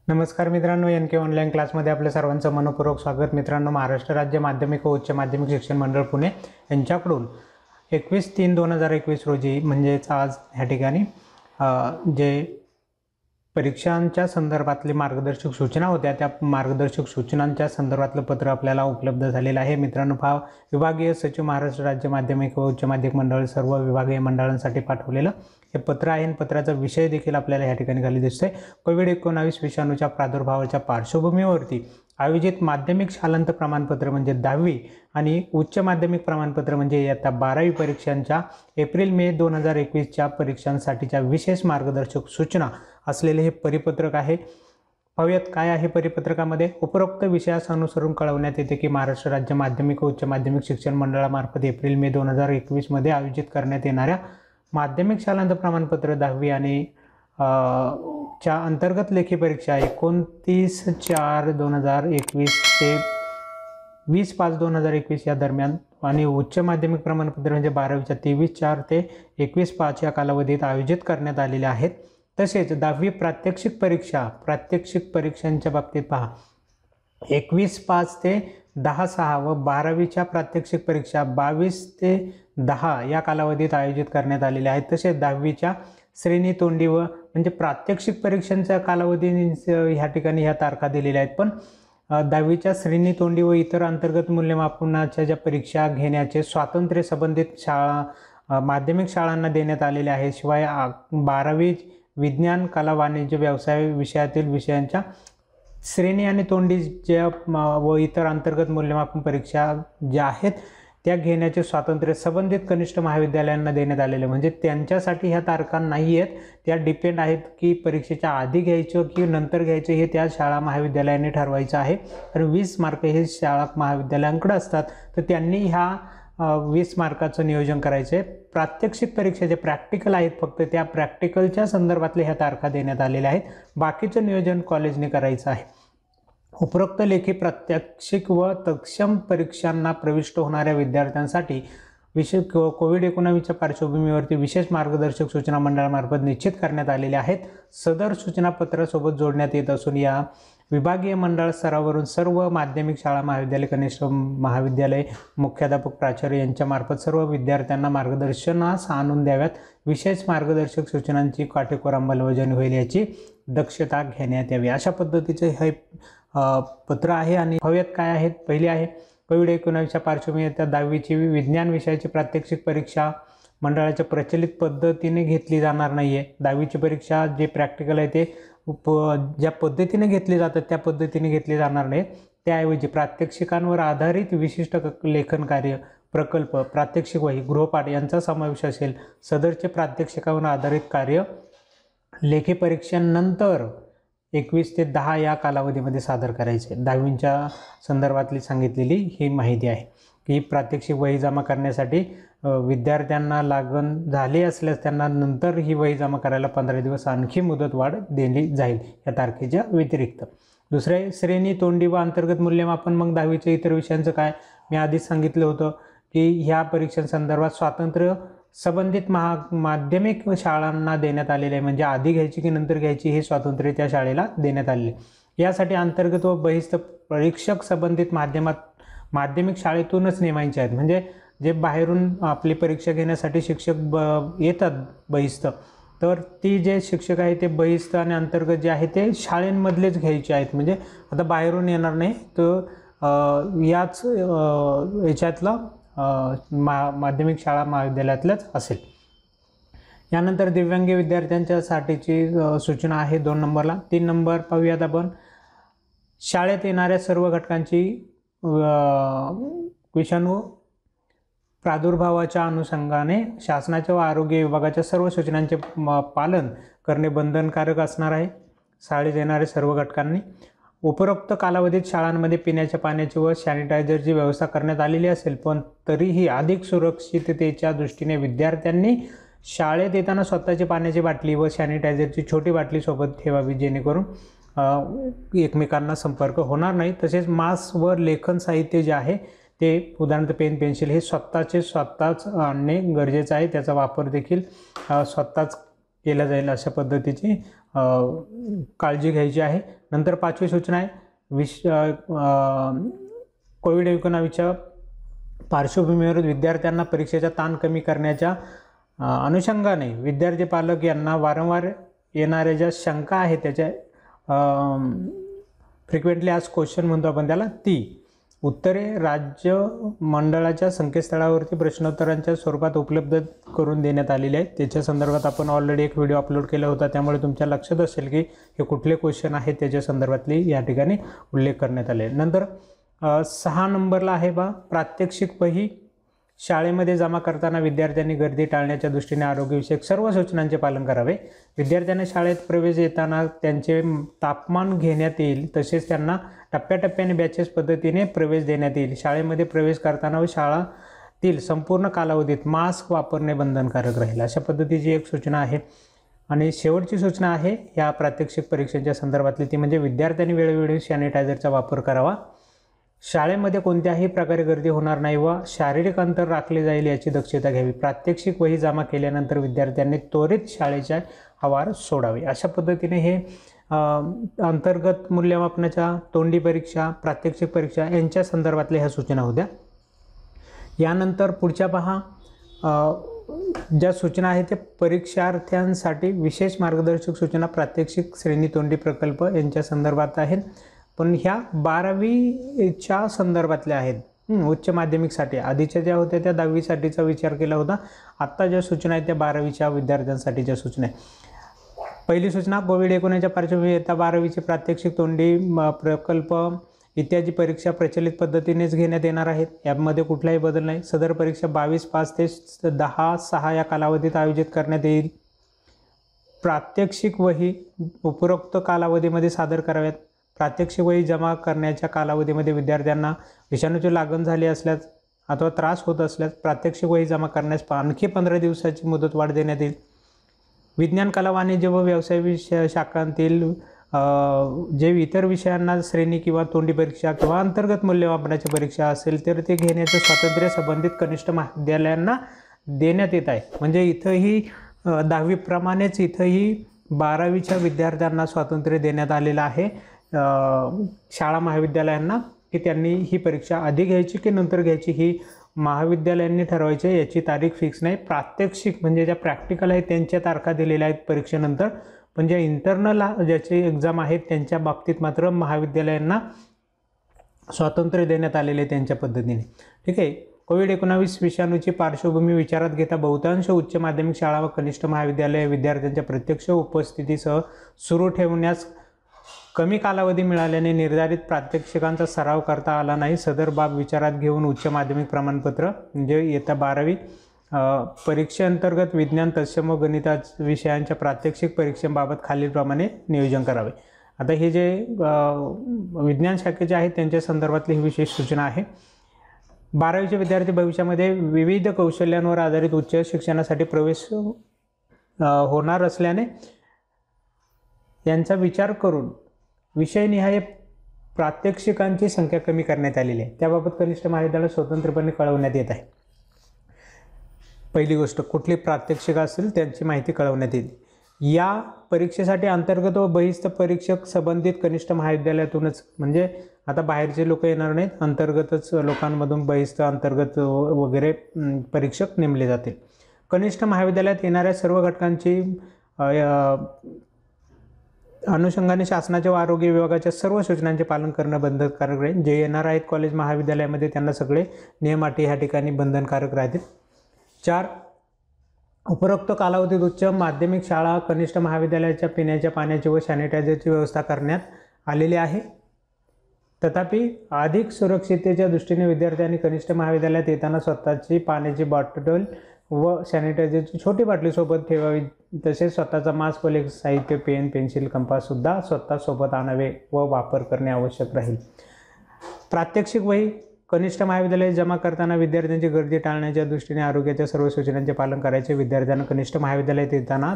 नमस्कार मित्रांनो, एन के ऑनलाईन क्लासमध्ये आपल्या सर्वांचं मनपूर्वक स्वागत। मित्रांनो, महाराष्ट्र राज्य माध्यमिक व उच्च माध्यमिक शिक्षण मंडळ पुणे यांच्याकडून 21/3/2021 रोजी म्हणजेच आज ह्या ठिकाणी जे परीक्षांच्या संदर्भातले मार्गदर्शक सूचना होत्या त्या मार्गदर्शक सूचनांच्या संदर्भातलं पत्र आपल्याला उपलब्ध झालेलं आहे। मित्रांनो, विभागीय सचिव महाराष्ट्र राज्य माध्यमिक व उच्च माध्यमिक मंडळ सर्व विभागीय मंडळांसाठी पाठवलेलं हे पत्र आहे। पत्राचा विषय देखील आपल्याला या ठिकाणी खाली दिसतोय। कोविड-19 विषाणूच्या प्रादुर्भावाच्या पार्श्वभूमीवरती आयोजित माध्यमिक शालांत प्रमाणपत्र म्हणजे 10वी आणि उच्च माध्यमिक प्रमाणपत्र म्हणजे इयत्ता 12वी परीक्षांच्या एप्रिल-मे 2021च्या परीक्षांसाठीच्या विशेष मार्गदर्शक सूचना असलेले हे परिपत्रक आहे। पाहूयात काय आहे परिपत्रकामध्ये। उपरोक्त विषयास अनुसरून कळवण्यात येते की महाराष्ट्र राज्य माध्यमिक व उच्च माध्यमिक शिक्षण मंडळामार्फत एप्रिल-मे 2021 मध्ये आयोजित करण्यात येणाऱ्या माध्यमिक शालांत प्रमाणपत्र 10वी आणि च्या अंतर्गत लेखी परीक्षा 29/4/2021 ते 20/5/2021 या दरम्यान आणि उच्च माध्यमिक प्रमाणपत्र म्हणजे 12वीच्या 23/4 ते 21/5 या कालावधीत आयोजित करण्यात आलेल्या आहेत। तसेच 10वी प्रात्यक्षिक परीक्षांच्या बाबतीत पहा 21/5 ते 10/6 व 12वीच्या प्रात्यक्षिक परीक्षा 22 ते 10 या कालावधीत आयोजित करण्यात आलेल्या आहेत। तसेच 10वीच्या श्रेणी तोंडी व म्हणजे प्रात्यक्षिक परीक्षांचा कालावधी ह्या ठिकाणी ह्या तारखा दिलेल्या आहेत, पण 10वीच्या श्रेणी तोंडी व इतर अंतर्गत मूल्यमापनाच्या ज्या परीक्षा घेण्याचे स्वातंत्र्य संबंधित माध्यमिक शाळांना देण्यात आलेले आहे। शिवाय 12वी विज्ञान, कला, वाणिज्य, व्यवसाय विषयातील विषयांच्या श्रेणी आणि तोंडी ज्या व इतर अंतर्गत मूल्यमापन परीक्षा ज्या आहेत त्या घेण्याचे स्वातंत्र्य संबंधित कनिष्ठ महाविद्यालयांना देण्यात आलेले, म्हणजे त्यांच्यासाठी ह्या तारखा नाही आहेत, त्या डिपेंड आहेत की परीक्षेच्या आधी घ्यायचं की नंतर घ्यायचं हे त्या शाळा महाविद्यालयांनी ठरवायचं आहे। कारण 20 मार्क हे शाळा महाविद्यालयांकडे असतात, तर त्यांनी ह्या 20 मार्काचं नियोजन करायचं आहे। प्रात्यक्षिक परीक्षा जे प्रॅक्टिकल आहेत फक्त त्या प्रॅक्टिकलच्या संदर्भातल्या ह्या तारखा देण्यात आलेल्या आहेत, बाकीचं नियोजन कॉलेजने करायचं आहे। उपरोक्त लेखी प्रात्यक्षिक व तत्सम परीक्षांना प्रविष्ट होणाऱ्या विद्यार्थ्यांसाठी कोविड-19च्या पार्श्वभूमीवरती विशेष मार्गदर्शक सूचना मंडळामार्फत निश्चित करण्यात आलेल्या आहेत। सदर सूचना पत्रासोबत जोडण्यात येत असून या विभागीय मंडळ स्तरावरून सर्व माध्यमिक शाळा, महाविद्यालय, कनिष्ठ महाविद्यालय, मुख्याध्यापक, प्राचार्य यांच्यामार्फत सर्व विद्यार्थ्यांना मार्गदर्शनास आणून द्याव्यात। विशेष मार्गदर्शक सूचनांची काटेकोर अंमलबजावणी होईल याची दक्षता घेण्यात यावी, अशा पद्धतीचे हे पत्र आहे। आणि पाहूयात काय आहेत। पहिली आहे कोविड-19च्या पार्श्वभूमीवर 10वीची विज्ञान विषयाची प्रात्यक्षिक परीक्षा मंडळाच्या प्रचलित पद्धतीने घेतली जाणार नाही आहे। 10वीची परीक्षा जे प्रॅक्टिकल आहे ते ज्या पद्धतीने घेतले जातात त्या पद्धतीने घेतले जाणार नाही, त्याऐवजी प्रात्यक्षिकांवर आधारित विशिष्ट लेखन कार्य, प्रकल्प, प्रात्यक्षिक वही, गृहपाठ यांचा समावेश असेल। सदरचे प्रात्यक्षिकावर आधारित कार्य लेखी परीक्षांनंतर 21 ते 10 या कालावधीमध्ये सादर करायचे। 10वीच्या संदर्भातली सांगितलेली ही माहिती आहे की प्रात्यक्षिक वही जमा करण्यासाठी विद्यार्थ्यांना लागण झाली असल्यास त्यांना नंतर ही वही जमा करायला 15 दिवस आणखी मुदतवाढ दिली जाईल या तारखेच्या व्यतिरिक्त। दुसरे श्रेणी तोंडी व अंतर्गत मूल्यमापन, मग 10वीच्या इतर विषयांचं काय, मी आधीच सांगितलं होतं की ह्या परीक्षांसंदर्भात स्वातंत्र्य संबंधित माध्यमिक शाळांना देण्यात आलेले आहे, म्हणजे आधी घ्यायची की नंतर घ्यायची हे स्वातंत्र्य त्या शाळेला देण्यात आलेले। यासाठी अंतर्गत व बहिस्थ परीक्षक संबंधित माध्यमिक शाळेतूनच नेमायचे आहेत, म्हणजे जे बाहेरून आपली परीक्षा घेण्यासाठी शिक्षक येतात बहिस्थ, तर ती जे शिक्षक आहे ते बहिस्थ आणि अंतर्गत जे आहे ते शाळेंमधलेच घ्यायचे आहेत, म्हणजे आता बाहेरून येणार नाही, तर याच याच्यातलं माध्यमिक शाळा महाविद्यालयातलंच असेल। यानंतर दिव्यांग विद्यार्थ्यांच्यासाठीची सूचना आहे 2 नंबरला। 3 नंबर पाहूयात आपण। शाळेत येणाऱ्या सर्व घटकांची विषाणू प्रादुर्भावाच्या अनुषंगाने शासनाच्या व आरोग्य विभागाच्या सर्व सूचनांचे पालन करणे बंधनकारक असणार आहे शाळेत येणाऱ्या सर्व घटकांनी। उपरोक्त कालावधीत शाळांमध्ये पिण्याच्या पाण्याची व सॅनिटायझरची व्यवस्था करण्यात आलेली असेल, पण तरीही अधिक सुरक्षिततेच्या दृष्टीने विद्यार्थ्यांनी शाळेत येताना स्वतःची पाण्याची बाटली व सॅनिटायझरची छोटी बाटली सोबत ठेवावी, जेणेकरून एकमेकांना संपर्क होणार नाही। तसेच मास्क व लेखन साहित्य जे आहे ते उदाहरणार्थ पेन, पेन्सिल हे स्वतःच आणणे गरजेचं आहे, त्याचा वापर देखील स्वतःच केला जाईल अशा पद्धतीची काळजी घ्यायची आहे. नंतर 5वी सूचना आहे कोविड-19च्या पार्श्वभूमीवर विद्यार्थ्यांना परीक्षेचा ताण कमी करण्याच्या अनुषंगाने विद्यार्थी पालक यांना वारंवार येणाऱ्या ज्या शंका आहेत त्याच्या फ्रिक्वेंटली आज क्वेश्चन म्हणतो आपण त्याला, ती उत्तरे राज्य मंडळाच्या संकेतस्थळावरती प्रश्नोत्तरांच्या स्वरूपात उपलब्ध करून देण्यात आलेली आहेत. त्याच्या संदर्भात आपण ऑलरेडी एक व्हिडिओ अपलोड केला होता, त्यामुळे तुमच्या लक्षात असेल की हे कुठले क्वेश्चन आहेत त्याच्या संदर्भातली या ठिकाणी उल्लेख करण्यात आले. नंतर 6 नंबरला आहे प्रात्यक्षिक वही शाळेमध्ये जमा करताना विद्यार्थ्यांनी गर्दी टाळण्याच्या दृष्टीने आरोग्यविषयक सर्व सूचनांचे पालन करावे. विद्यार्थ्यांना शाळेत प्रवेश येताना त्यांचे तापमान घेण्यात येईल, तसेच त्यांना टप्प्याटप्प्याने बॅचेस पद्धतीने प्रवेश देण्यात येईल. शाळेमध्ये प्रवेश करताना व शाळातील संपूर्ण कालावधीत मास्क वापरणे बंधनकारक राहील, अशा पद्धतीची एक सूचना आहे. आणि शेवटची सूचना आहे या प्रात्यक्षिक परीक्षेच्या संदर्भातली, ती म्हणजे विद्यार्थ्यांनी वेळोवेळी सॅनिटायझरचा वापर करावा. शाळेमध्ये कोणत्याही प्रकारे गर्दी होणार नाही व शारीरिक अंतर राखले जाईल याची दक्षता घ्यावी. प्रात्यक्षिक वही जमा केल्यानंतर विद्यार्थ्यांनी त्वरित शाळेच्या आवार सोडावे. अशा पद्धतीने हे अंतर्गत मूल्यमापनाच्या, तोंडी परीक्षा, प्रात्यक्षिक परीक्षा यांच्या संदर्भातल्या ह्या सूचना होत्या. यानंतर पुढच्या पहा, ज्या सूचना आहेत त्या परीक्षार्थ्यांसाठी विशेष मार्गदर्शक सूचना प्रात्यक्षिक श्रेणी तोंडी प्रकल्प यांच्या संदर्भात आहेत, पण ह्या 12वीच्या संदर्भातल्या आहेत. उच्च माध्यमिकसाठी आधीच्या ज्या होत्या त्या 10वीसाठीचा विचार केला होता. आत्ता ज्या सूचना आहेत त्या 12वीच्या विद्यार्थ्यांसाठीच्या सूचना आहेत. पहिली सूचना, कोविड-19च्या पार्श्वभूमीवर इयत्ता 12वीची प्रात्यक्षिक तोंडी प्रकल्प इत्यादी परीक्षा प्रचलित पद्धतीनेच घेण्यात येणार आहेत. यामध्ये कुठलाही बदल नाही. सदर परीक्षा 22/5 ते 10/6 या कालावधीत आयोजित करण्यात येईल. प्रात्यक्षिक वही उपरोक्त कालावधीमध्ये सादर कराव्यात. प्रात्यक्षिक वही जमा करण्याच्या कालावधीमध्ये विद्यार्थ्यांना विषाणूची लागण झाली असल्यास अथवा त्रास होत असल्यास प्रात्यक्षिक वही जमा करण्यास आणखी 15 दिवसाची मुदतवाढ देण्यात येईल. विज्ञान, कला, वाणिज्य व व्यवसाय शाखांतील जे इतर विषयांना श्रेणी किंवा तोंडी परीक्षा किंवा अंतर्गत मूल्यमापनाची परीक्षा असेल तर ते घेण्याचे स्वातंत्र्य संबंधित कनिष्ठ महाविद्यालयांना देण्यात येत आहे. म्हणजे इथंही 10वीप्रमाणेच इथंही 12वीच्या विद्यार्थ्यांना स्वातंत्र्य देण्यात आलेलं आहे शाळा महाविद्यालयांना, की त्यांनी ही परीक्षा आधी घ्यायची की नंतर घ्यायची ही महाविद्यालयांनी ठरवायची. याची तारीख फिक्स नाही. प्रात्यक्षिक म्हणजे ज्या प्रॅक्टिकल आहेत त्यांच्या तारखा दिलेल्या आहेत परीक्षेनंतर, पण ज्या इंटरनल ज्याचे एक्झाम आहेत त्यांच्या बाबतीत मात्र महाविद्यालयांना स्वातंत्र्य देण्यात आलेले त्यांच्या पद्धतीने. ठीक आहे. कोविड-19 विषाणूची पार्श्वभूमी विचारात घेता बहुतांश उच्च माध्यमिक शाळा व कनिष्ठ महाविद्यालय विद्यार्थ्यांच्या प्रत्यक्ष उपस्थितीसह सुरू ठेवण्यास कमी कालावधी मिळाल्याने निर्धारित प्रात्यक्षिकांचा सराव करता आला नाही. सदर बाब विचारात घेऊन उच्च माध्यमिक प्रमाणपत्र म्हणजे इयत्ता 12वी परीक्षेअंतर्गत विज्ञान, तत्सम व गणिता विषयांच्या प्रात्यक्षिक परीक्षेबाबत खालीलप्रमाणे नियोजन करावे. आता हे जे विज्ञान शाखेचे आहेत त्यांच्या संदर्भातली ही विशेष सूचना आहे. 12वीचे विद्यार्थी भविष्यामध्ये विविध कौशल्यांवर आधारित उच्च शिक्षणासाठी प्रवेश होणार असल्याने यांचा विचार करून विषयनिहाय प्रात्यक्षिकांची संख्या कमी करण्यात आलेली आहे. त्याबाबत कनिष्ठ महाविद्यालय स्वतंत्रपणे कळवण्यात येत आहे. पहिली गोष्ट, कुठली प्रात्यक्षिक असेल त्यांची माहिती कळवण्यात येईल. या परीक्षेसाठी अंतर्गत व बहिस्थ परीक्षक संबंधित कनिष्ठ महाविद्यालयातूनच, म्हणजे आता बाहेरचे लोक येणार नाहीत, अंतर्गतच लोकांमधून बहिस्थ, अंतर्गत वगैरे परीक्षक नेमले जातील. कनिष्ठ महाविद्यालयात येणाऱ्या सर्व घटकांची अनुषंगाने शासनाच्या व आरोग्य विभागाच्या सर्व सूचनांचे पालन करणं बंधनकारक राहील. जे येणार आहेत कॉलेज महाविद्यालयामध्ये त्यांना सगळे नियम अटी ह्या ठिकाणी बंधनकारक राहतील. 4. उपरोक्त कालावधीत उच्च माध्यमिक शाळा कनिष्ठ महाविद्यालयाच्या पिण्याच्या पाण्याची व सॅनिटायझरची व्यवस्था करण्यात आलेली आहे. तथापि अधिक सुरक्षिततेच्या दृष्टीने विद्यार्थ्यांनी कनिष्ठ महाविद्यालयात येताना स्वतःची पाण्याची बॉटल व सॅनिटायझरची छोटी बाटली सोबत ठेवावी. तसेच स्वतःचा मास्क व साहित्य, पेन, पेन्सिल, कंपाससुद्धा स्वतः सोबत आणावे व वापर करणे आवश्यक राहील. प्रात्यक्षिक वही कनिष्ठ महाविद्यालयात जमा करताना विद्यार्थ्यांची गर्दी टाळण्याच्या दृष्टीने आरोग्याच्या सर्व सूचनांचे पालन करायचे. विद्यार्थ्यांना कनिष्ठ महाविद्यालयात येताना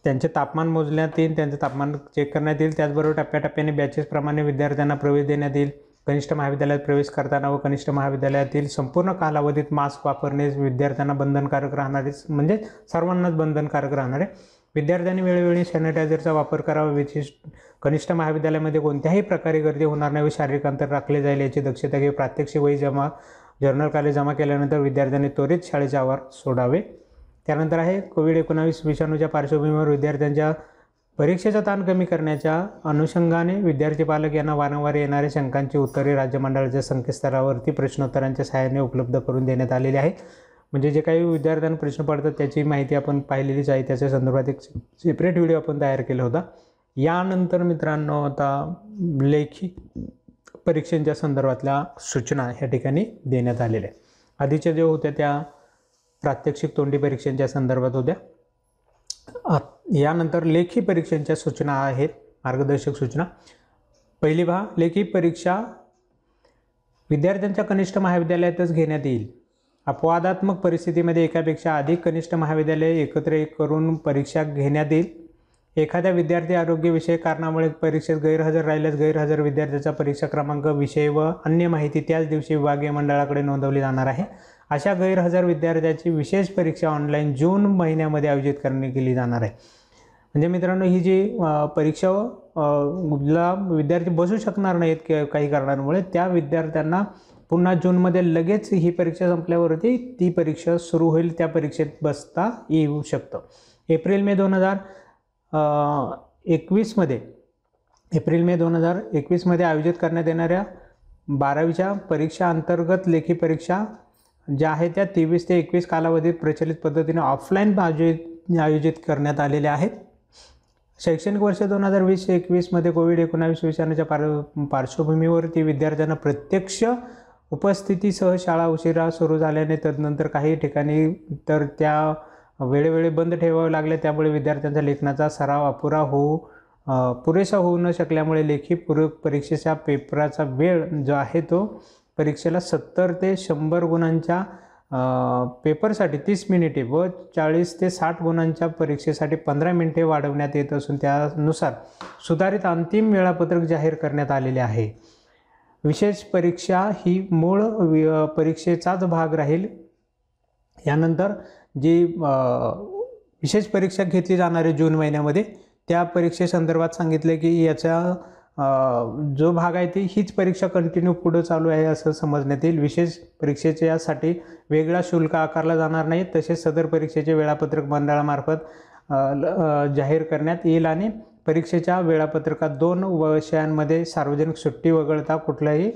त्यांचे तापमान मोजण्यात येईल, त्यांचे तापमान चेक करण्यात येईल. त्याचबरोबर टप्प्याटप्प्याने बॅचेसप्रमाणे विद्यार्थ्यांना प्रवेश देण्यात येईल. कनिष्ठ महाविद्यालयात प्रवेश करताना व कनिष्ठ महाविद्यालयातील संपूर्ण कालावधीत मास्क वापरणे विद्यार्थ्यांना बंधनकारक राहणारे, म्हणजे सर्वांनाच बंधनकारक राहणारे. विद्यार्थ्यांनी वेळोवेळी सॅनिटायझरचा वापर करावा. विशिष्ट कनिष्ठ महाविद्यालयामध्ये कोणत्याही प्रकारे गर्दी होणार नाही व शारीरिक अंतर राखले जाईल याची दक्षता घ्यावी. प्रात्यक्षिक वही जर्नल कार्य जमा केल्यानंतर विद्यार्थ्यांनी त्वरित शाळेचे आवार सोडावे. त्यानंतर आहे कोविड-19 विषाणूच्या पार्श्वभूमीवर विद्यार्थ्यांच्या परीक्षेचा ताण कमी करण्याच्या अनुषंगाने विद्यार्थी पालक यांना वारंवार येणाऱ्या शंकांची उत्तरे राज्य मंडळाच्या संकेतस्थळावरती प्रश्नोत्तरांच्या सहाय्याने उपलब्ध करून देण्यात आलेली आहे. म्हणजे जे काही विद्यार्थ्यांना प्रश्न पडतात त्याची माहिती आपण पाहिलेलीच आहे. त्याच्या संदर्भात एक सेपरेट व्हिडिओ आपण तयार केला होता. यानंतर मित्रांनो आता लेखी परीक्षांच्या संदर्भातल्या सूचना ह्या ठिकाणी देण्यात आलेल्या आहेत. आधीच्या ज्या होत्या त्या प्रात्यक्षिक तोंडी परीक्षांच्या संदर्भात होत्या. यानंतर लेखी परीक्षांच्या सूचना आहेत, मार्गदर्शक सूचना. पहिली पहा, लेखी परीक्षा विद्यार्थ्यांच्या कनिष्ठ महाविद्यालयातच घेण्यात येईल. अपवादात्मक परिस्थितीमध्ये एकापेक्षा अधिक कनिष्ठ महाविद्यालये एकत्र करून परीक्षा घेण्यात येईल. एखाद्या विद्यार्थी आरोग्यविषयक कारणामुळे परीक्षेत गैरहजर राहिल्यास गैरहजर विद्यार्थ्याचा परीक्षा क्रमांक, विषय व अन्य माहिती त्याच दिवशी विभागीय मंडळाकडे नोंदवली जाणार आहे. अशा गैरहजर विद्यार्थ्याची विशेष परीक्षा ऑनलाईन जून महिन्यामध्ये आयोजित केली जाणार आहे. म्हणजे मित्रांनो, ही जी परीक्षाला विद्यार्थी बसू शकणार नाहीत काही कारणांमुळे, त्या विद्यार्थ्यांना पुन्हा जूनमध्ये लगेच ही परीक्षा संपल्यावरती ती परीक्षा सुरू होईल. त्या परीक्षेत बसता येऊ शकतं. एप्रिल-मे 2021मध्ये आयोजित करण्यात येणाऱ्या 12वीच्या परीक्षा अंतर्गत लेखी परीक्षा ज्या आहेत त्या 23 ते 21 कालावधीत प्रचलित पद्धतीने ऑफलाईन आयोजित करण्यात आलेल्या आहेत. शैक्षणिक वर्ष 2020-21मध्ये कोविड-19 विषाणूच्या पार्श्वभूमीवरती विद्यार्थ्यांना प्रत्यक्ष उपस्थितीसह शाळा उशिरा सुरू झाल्याने तदनंतर काही ठिकाणी तर त्या वेळोवेळी बंद ठेवावे लागले. त्यामुळे विद्यार्थ्यांचा लेखनाचा सराव पुरेसा होऊ न शकल्यामुळे लेखी पूरक परीक्षेच्या पेपराचा वेळ जो आहे तो परीक्षेला 70 ते 100 गुणांच्या पेपरसाठी 30 मिनिटे व 40 ते 60 गुणांच्या परीक्षेसाठी 15 मिनिटे वाढवण्यात येत असून त्यानुसार सुधारित अंतिम वेळापत्रक जाहीर करण्यात आलेले आहे. विशेष परीक्षा ही मूळ परीक्षेचाच भाग राहील. यानंतर जी विशेष परीक्षा घेतली जाणार आहे जून महिन्यामध्ये, त्या परीक्षेसंदर्भात सांगितले की याचा जो भाग आहे ती हीच परीक्षा कंटिन्यू पुढं चालू आहे असं समजण्यात येईल. विशेष परीक्षेच्या यासाठी वेगळा शुल्क आकारला जाणार नाही. तसेच सदर परीक्षेचे वेळापत्रक मंडळामार्फत जाहीर करण्यात येईल आणि परीक्षेच्या वेळापत्रकात 2 विषयांमध्ये सार्वजनिक सुट्टी वगळता कुठलाही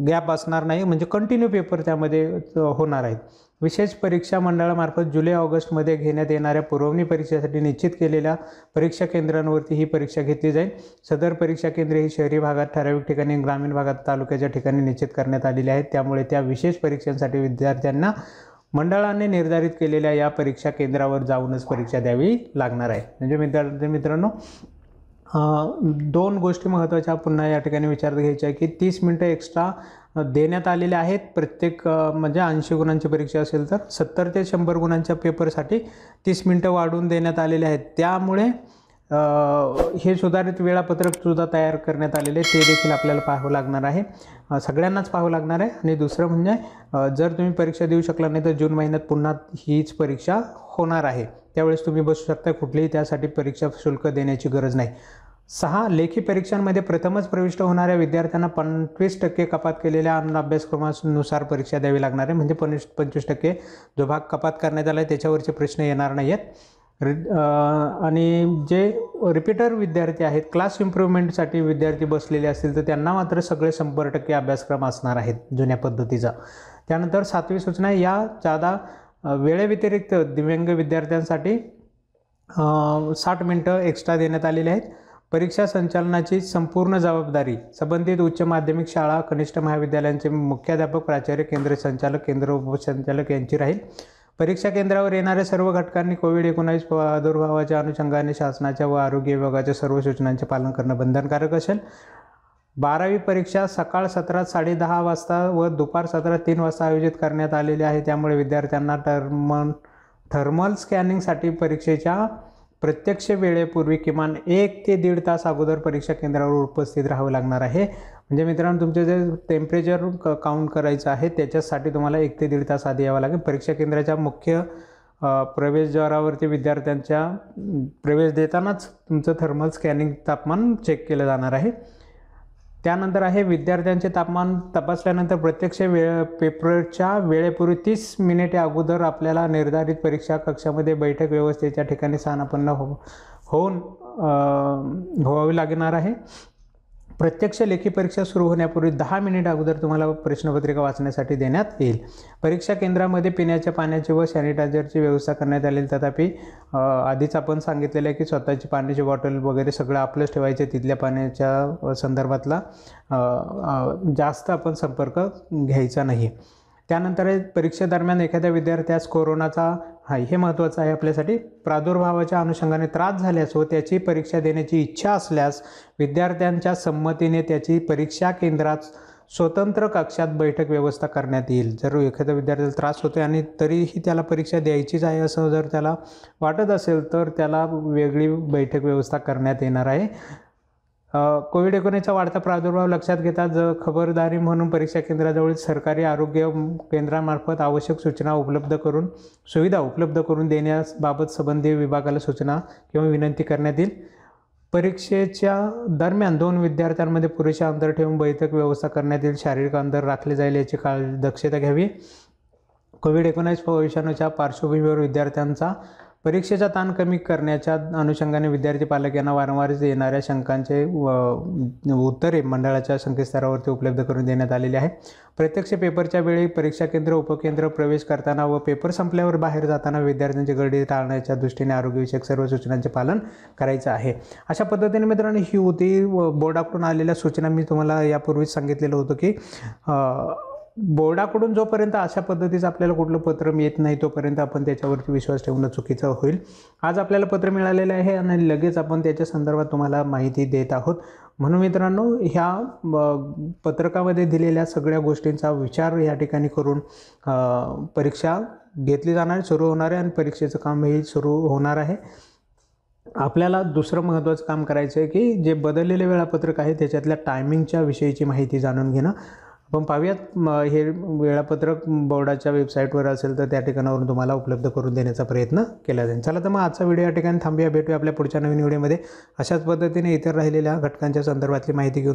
गॅप असणार नाही. म्हणजे कंटिन्यू पेपर त्यामध्ये होणार आहेत. विशेष परीक्षा मंडळामार्फत जुलै-ऑगस्टमध्ये घेण्यात येणाऱ्या पुरवणी परीक्षेसाठी निश्चित केलेल्या परीक्षा केंद्रांवरती ही परीक्षा घेतली जाईल. सदर परीक्षा केंद्रे ही शहरी भागात, ठराविक ठिकाणी, ग्रामीण भागात, तालुक्याच्या ठिकाणी निश्चित करण्यात आलेली आहेत. त्यामुळे त्या विशेष परीक्षांसाठी विद्यार्थ्यांना मंडळाने निर्धारित केलेल्या या परीक्षा केंद्रावर जाऊनच परीक्षा द्यावी लागणार आहे. म्हणजे मित्रांनो, 2 गोष्टी महत्त्वाच्या पुन्हा या ठिकाणी विचारात घ्यायच्या आहे की 30 मिनिटं एक्स्ट्रा देण्यात आलेले आहेत. प्रत्येक म्हणजे 80 गुणांची परीक्षा असेल तर 70 ते 100 गुणांच्या पेपरसाठी 30 मिनिटं वाढवून देण्यात आलेले आहेत. त्यामुळे हे सुधारित वेळापत्रक सुद्धा तयार करण्यात आलेले ते देखील आपल्याला पाहावं लागणार आहे. सगळ्यांनाच पाहावं लागणार आहे. आणि दुसरं म्हणजे जर तुम्ही परीक्षा देऊ शकला नाही तर जून महिन्यात पुन्हा हीच परीक्षा होणार आहे. त्यावेळेस तुम्ही बसू शकता. कुठलीही त्यासाठी परीक्षा शुल्क देण्याची गरज नाही. 6 लेखी परीक्षांमध्ये प्रथमच प्रविष्ट होणाऱ्या विद्यार्थ्यांना 25% कपात केलेल्या अन्य अभ्यासक्रमानुसार परीक्षा द्यावी लागणार आहे. म्हणजे 25% जो भाग कपात करण्यात आला आहे त्याच्यावरचे प्रश्न येणार नाही आहेत. आणि जे रिपीटर विद्यार्थी आहेत, क्लास इम्प्रूव्हमेंटसाठी विद्यार्थी बसलेले असतील तर त्यांना मात्र सगळे 100% अभ्यासक्रम असणार आहेत जुन्या पद्धतीचा. त्यानंतर 7वी सूचना, या जादा वेळेव्यतिरिक्त दिव्यांग विद्यार्थ्यांसाठी 60 मिनिटं एक्स्ट्रा देण्यात आलेले आहेत. परीक्षा संचालनाची संपूर्ण जबाबदारी संबंधित उच्च माध्यमिक शाळा, कनिष्ठ महाविद्यालयांचे मुख्याध्यापक, प्राचार्य, केंद्र संचालक, केंद्र उपसंचालक यांची राहील. परीक्षा केंद्रावर येणाऱ्या सर्व घटकांनी कोविड-19 प्रादुर्भावाच्या अनुषंगाने शासनाच्या व आरोग्य विभागाच्या सर्व सूचनांचे पालन करणं बंधनकारक असेल. 12वी परीक्षा सकाळ सत्रात 10:30 वाजता व दुपार सत्रात 3 वाजता आयोजित करण्यात आलेली आहे. त्यामुळे विद्यार्थ्यांना थर्मल स्कॅनिंगसाठी परीक्षेच्या प्रत्यक्ष वेळेपूर्वी किमान 1 ते 1.5 तास अगोदर परीक्षा केंद्रावर उपस्थित राहावं लागणार आहे. म्हणजे मित्रांनो, तुमचे जे टेम्परेचर काउंट करायचं आहे त्याच्यासाठी तुम्हाला 1 ते 1.5 तास आधी यावं लागेल. परीक्षा केंद्राच्या मुख्य प्रवेशद्वारावरती विद्यार्थ्यांच्या प्रवेश देतानाच तुमचं थर्मल स्कॅनिंग तापमान चेक केलं जाणार आहे. त्यानंतर आहे विद्यार्थ्यांचे तापमान तपासल्यानंतर प्रत्यक्ष पेपरच्या वेळेपूर्वी 30 मिनिटे अगोदर आपल्याला निर्धारित परीक्षा कक्षामध्ये बैठक व्यवस्थेच्या ठिकाणी स्थानापन्न व्हावी लागणार आहे. प्रत्यक्ष लेखी परीक्षा सुरू होण्यापूर्वी 10 मिनिट अगोदर तुम्हाला प्रश्नपत्रिका वाचण्यासाठी देण्यात येईल. परीक्षा केंद्रामध्ये पिण्याच्या पाण्याची व सॅनिटायझरची व्यवस्था करण्यात आली. तथापि आधीच आपण सांगितलेलं आहे की स्वतःची पाण्याची बॉटल वगैरे सगळं आपलंच ठेवायचे. तिथल्या पाण्याच्या संदर्भातला जास्त आपण संपर्क घ्यायचा नाही. त्यानंतर परीक्षेदरम्यान एखाद्या विद्यार्थ्यास कोरोनाचा हे महत्त्वाचं आहे आपल्यासाठी, प्रादुर्भावाच्या अनुषंगाने त्रास झाल्यास व त्याची परीक्षा देण्याची इच्छा असल्यास विद्यार्थ्यांच्या संमतीने त्याची परीक्षा केंद्रात स्वतंत्र कक्षात बैठक व्यवस्था करण्यात येईल. जर एखाद्या विद्यार्थ्याला त्रास होतो आणि तरीही त्याला परीक्षा द्यायचीच आहे असं जर त्याला वाटत असेल तर त्याला वेगळी बैठक व्यवस्था करण्यात येणार आहे. कोविड-19चा वाढता प्रादुर्भाव लक्षात घेता खबरदारी म्हणून परीक्षा केंद्राजवळील सरकारी आरोग्य केंद्रामार्फत आवश्यक सुविधा उपलब्ध करून देण्याबाबत संबंधित विभागाला सूचना किंवा विनंती करण्यात येईल. परीक्षेच्या दरम्यान 2 विद्यार्थ्यांमध्ये पुरेसे अंतर ठेवून बैठक व्यवस्था करण्यात येईल. शारीरिक अंतर राखले जाईल याची दक्षता घ्यावी. कोविड-19 विषाणूच्या पार्श्वभूमीवर विद्यार्थ्यांचा परीक्षेचा ताण कमी करण्याच्या अनुषंगाने विद्यार्थी पालक यांना वारंवार येणाऱ्या शंकांचे उत्तरे मंडळाच्या संकेतस्थळावरती उपलब्ध करून देण्यात आलेली आहे. प्रत्यक्ष पेपरच्या वेळी परीक्षा केंद्र उपकेंद्र प्रवेश करताना व पेपर संपल्यावर बाहेर जाताना विद्यार्थ्यांची गर्दी टाळण्याच्या दृष्टीने आरोग्यविषयक सर्व सूचनांचे पालन करायचं आहे. अशा पद्धतीने मित्रांनो ही होती बोर्डाकडून आलेल्या सूचना. मी तुम्हाला यापूर्वीच सांगितलेलं होतं की बोर्डाकडून जोपर्यंत अशा पद्धतीचं आपल्याला कुठलं पत्र येत नाही तोपर्यंत आपण त्याच्यावरती विश्वास ठेवणं चुकीचं होईल. आज आपल्याला पत्र मिळालेलं आहे आणि लगेच आपण त्याच्या संदर्भात तुम्हाला माहिती देत आहोत. म्हणून मित्रांनो ह्या पत्रकामध्ये दिलेल्या सगळ्या गोष्टींचा विचार या ठिकाणी करून परीक्षा घेतली जाणार सुरू होणार आहे आणि परीक्षेचं कामही सुरू होणार आहे. आपल्याला दुसरं महत्त्वाचं काम करायचं आहे की जे बदललेले वेळापत्रक आहे त्याच्यातल्या टायमिंगच्या विषयीची माहिती जाणून घेणं. आपण पाहूयात हे वेळापत्रक बोर्डाच्या वेबसाईटवर असेल तर त्या ठिकाणावरून तुम्हाला उपलब्ध करून देण्याचा प्रयत्न केला जाईल. चला तर मग आजचा व्हिडिओ या ठिकाणी थांबूया. भेटूया आपल्या पुढच्या नवीन व्हिडिओमध्ये अशाच पद्धतीने इतर राहिलेल्या घटकांच्या संदर्भातली माहिती घेऊन.